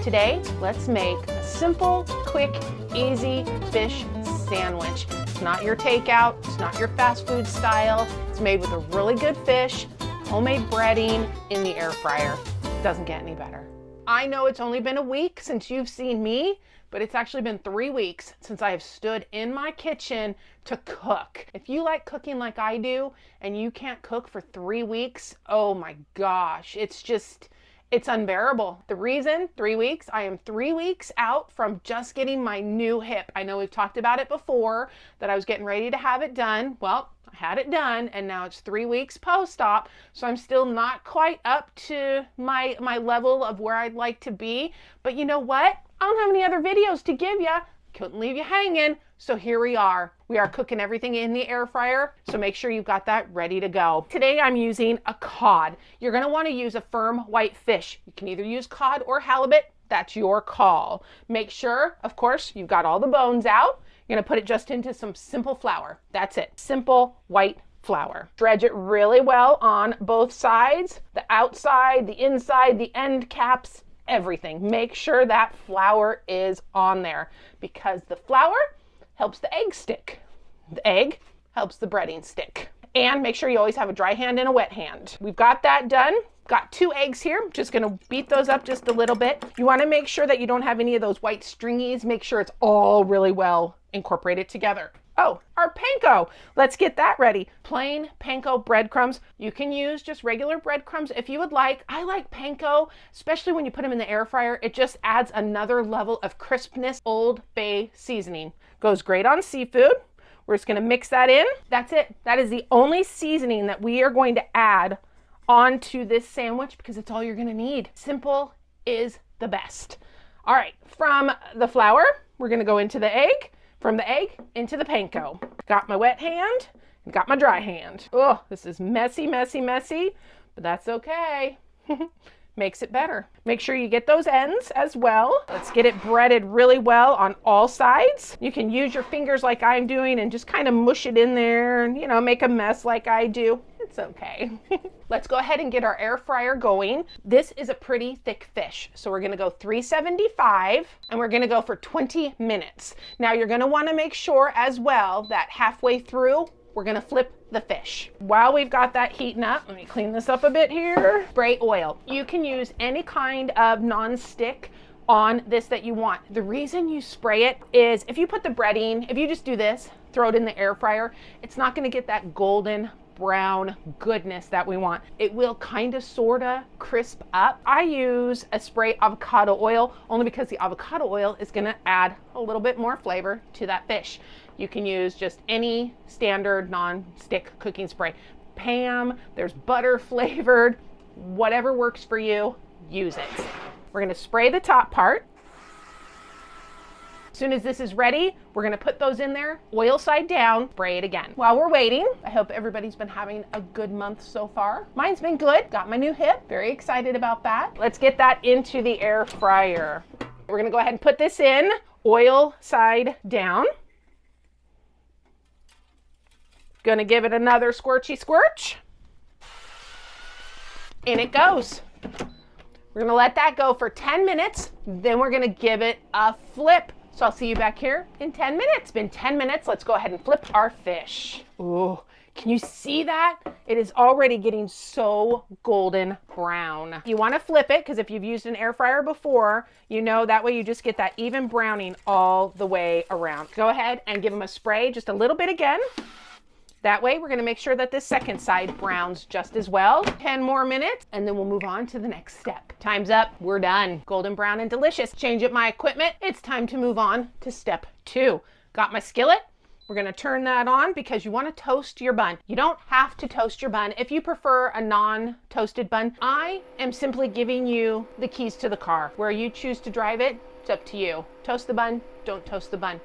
Today, let's make a simple, quick, easy fish sandwich. It's not your takeout, it's not your fast food style. It's made with a really good fish, homemade breading in the air fryer. Doesn't get any better. I know it's only been a week since you've seen me, but it's actually been 3 weeks since I have stood in my kitchen to cook. If you like cooking like I do and you can't cook for 3 weeks, oh my gosh, it's unbearable. The reason, 3 weeks, I am 3 weeks out from just getting my new hip. I know we've talked about it before, that I was getting ready to have it done. Well, I had it done, and now it's 3 weeks post-op, so I'm still not quite up to my level of where I'd like to be. But you know what? I don't have any other videos to give you. Couldn't leave you hanging. So here we are. We are cooking everything in the air fryer, so make sure you've got that ready to go. Today I'm using a cod. You're gonna wanna use a firm white fish. You can either use cod or halibut. That's your call. Make sure, of course, you've got all the bones out. You're gonna put it just into some simple flour. That's it, simple white flour. Dredge it really well on both sides, the outside, the inside, the end caps, everything. Make sure that flour is on there because the flour helps the egg stick. The egg helps the breading stick. And make sure you always have a dry hand and a wet hand. We've got that done. Got 2 eggs here. Just gonna beat those up just a little bit. You wanna make sure that you don't have any of those white stringies. Make sure it's all really well incorporated together. Oh, our panko. Let's get that ready. Plain panko breadcrumbs. You can use just regular breadcrumbs if you would like. I like panko, especially when you put them in the air fryer. It just adds another level of crispness. Old Bay seasoning. Goes great on seafood. We're just gonna mix that in. That's it. That is the only seasoning that we are going to add onto this sandwich because it's all you're gonna need. Simple is the best. All right, from the flour, we're gonna go into the egg. From the egg into the panko. Got my wet hand and got my dry hand. Oh, this is messy, messy, messy, but that's okay. Makes it better. Make sure you get those ends as well. Let's get it breaded really well on all sides. You can use your fingers like I'm doing and just kind of mush it in there and, you know, make a mess like I do. It's okay. Let's go ahead and get our air fryer going. This is a pretty thick fish. So we're gonna go 375 and we're gonna go for 20 minutes. Now you're gonna wanna make sure as well that halfway through, we're gonna flip the fish. While we've got that heating up, let me clean this up a bit here. Spray oil. You can use any kind of non-stick on this that you want. The reason you spray it is if you put the breading, if you just do this, throw it in the air fryer, it's not gonna get that golden brown goodness that we want. It will kind of sorta crisp up. I use a spray avocado oil only because the avocado oil is gonna add a little bit more flavor to that fish. You can use just any standard non-stick cooking spray. Pam, there's butter flavored, whatever works for you, use it. We're gonna spray the top part. As soon as this is ready, we're gonna put those in there, oil side down, spray it again. While we're waiting, I hope everybody's been having a good month so far. Mine's been good, got my new hip, very excited about that. Let's get that into the air fryer. We're gonna go ahead and put this in, oil side down. Gonna give it another squirchy squirch. In it goes. We're gonna let that go for 10 minutes, then we're gonna give it a flip. So I'll see you back here in 10 minutes. It's been 10 minutes. Let's go ahead and flip our fish. Ooh, can you see that? It is already getting so golden brown. You want to flip it because if you've used an air fryer before, you know that way you just get that even browning all the way around. Go ahead and give them a spray just a little bit again. That way we're going to make sure that this second side browns just as well. 10 more minutes and then we'll move on to the next step. Time's up. We're done. Golden brown and delicious. Change up my equipment. It's time to move on to step 2. Got my skillet. We're going to turn that on because you want to toast your bun. You don't have to toast your bun. If you prefer a non-toasted bun, I am simply giving you the keys to the car. Where you choose to drive it, it's up to you. Toast the bun, don't toast the bun.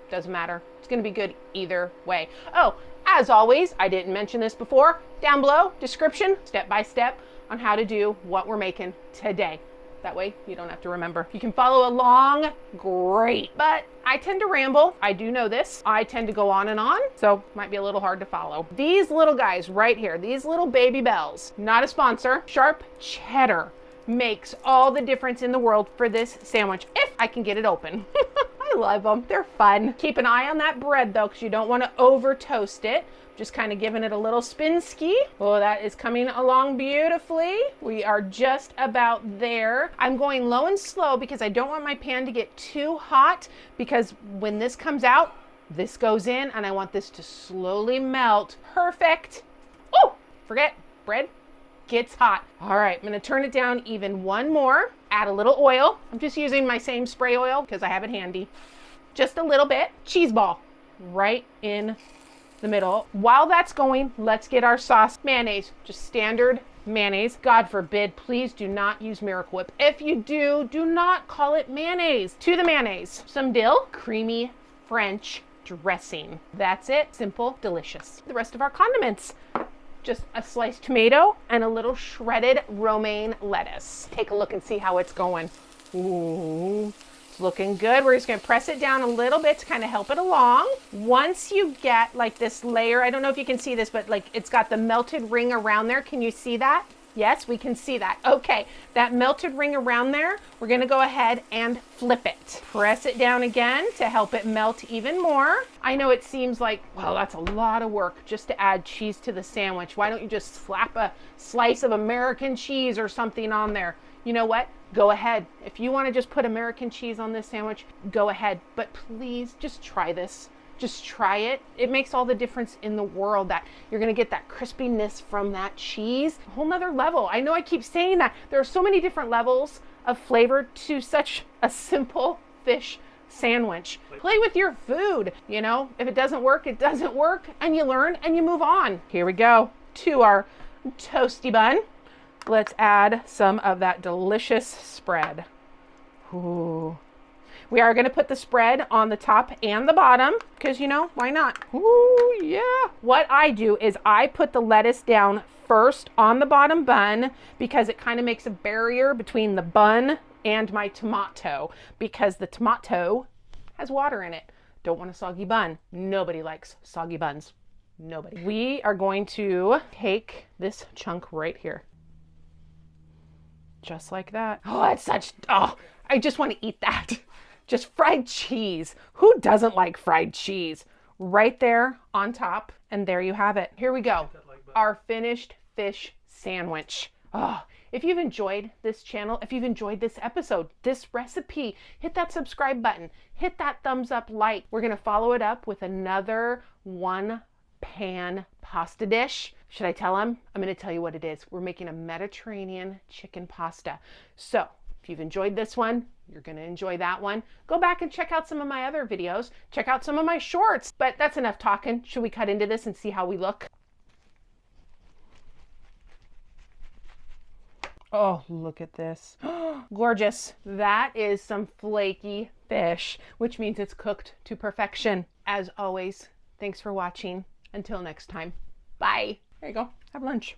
Doesn't matter. It's going to be good either way. Oh, as always, I didn't mention this before, down below, description, step by step on how to do what we're making today. That way you don't have to remember. You can follow along, great. But I tend to ramble. I do know this. I tend to go on and on, so might be a little hard to follow. These little guys right here, these little baby bells, not a sponsor, sharp cheddar. makes all the difference in the world for this sandwich, if I can get it open. I love them. They're fun. Keep an eye on that bread though, because you don't want to over toast it. Just kind of giving it a little spin ski. Oh, that is coming along beautifully. We are just about there. I'm going low and slow because I don't want my pan to get too hot, because when this comes out, this goes in and I want this to slowly melt. Perfect. Oh, forget bread gets hot. All right, I'm gonna turn it down even one more. Add a little oil. I'm just using my same spray oil because I have it handy. Just a little bit. Cheese ball right in the middle. While that's going, let's get our sauce. Mayonnaise, just standard mayonnaise. God forbid, please do not use Miracle Whip. If you do, do not call it mayonnaise. To the mayonnaise, some dill, creamy French dressing. That's it. Simple, delicious. The rest of our condiments. Just a sliced tomato and a little shredded romaine lettuce. Take a look and see how it's going. Ooh, it's looking good. We're just gonna press it down a little bit to kind of help it along. Once you get like this layer, I don't know if you can see this, but like it's got the melted ring around there. Can you see that? Yes, we can see that. Okay, that melted ring around there, we're gonna go ahead and flip it. Press it down again to help it melt even more. I know it seems like, well, that's a lot of work just to add cheese to the sandwich. Why don't you just slap a slice of American cheese or something on there? You know what? Go ahead. If you wanna just put American cheese on this sandwich, go ahead. But please just try this. Just try it. It makes all the difference in the world that you're gonna get that crispiness from that cheese. A whole nother level. I know I keep saying that. There are so many different levels of flavor to such a simple fish sandwich. Play with your food. You know, if it doesn't work, it doesn't work, and you learn and you move on. Here we go to our toasty bun. Let's add some of that delicious spread. Ooh. We are going to put the spread on the top and the bottom because, you know, why not? Ooh, yeah. What I do is I put the lettuce down first on the bottom bun because it kind of makes a barrier between the bun and my tomato, because the tomato has water in it. Don't want a soggy bun. Nobody likes soggy buns. Nobody. We are going to take this chunk right here. Just like that. Oh, it's such, oh, I just want to eat that. Just fried cheese. Who doesn't like fried cheese? Right there on top. And there you have it. Here we go. Our finished fish sandwich. Oh, if you've enjoyed this channel, if you've enjoyed this episode, this recipe, hit that subscribe button. Hit that thumbs up like. We're going to follow it up with another one pan pasta dish. Should I tell them? I'm going to tell you what it is. We're making a Mediterranean chicken pasta. So if you've enjoyed this one, you're going to enjoy that one. Go back and check out some of my other videos. Check out some of my shorts. But that's enough talking. Should we cut into this and see how we look? Oh, look at this. Gorgeous. That is some flaky fish, which means it's cooked to perfection. As always, thanks for watching. Until next time. Bye. There you go. Have lunch.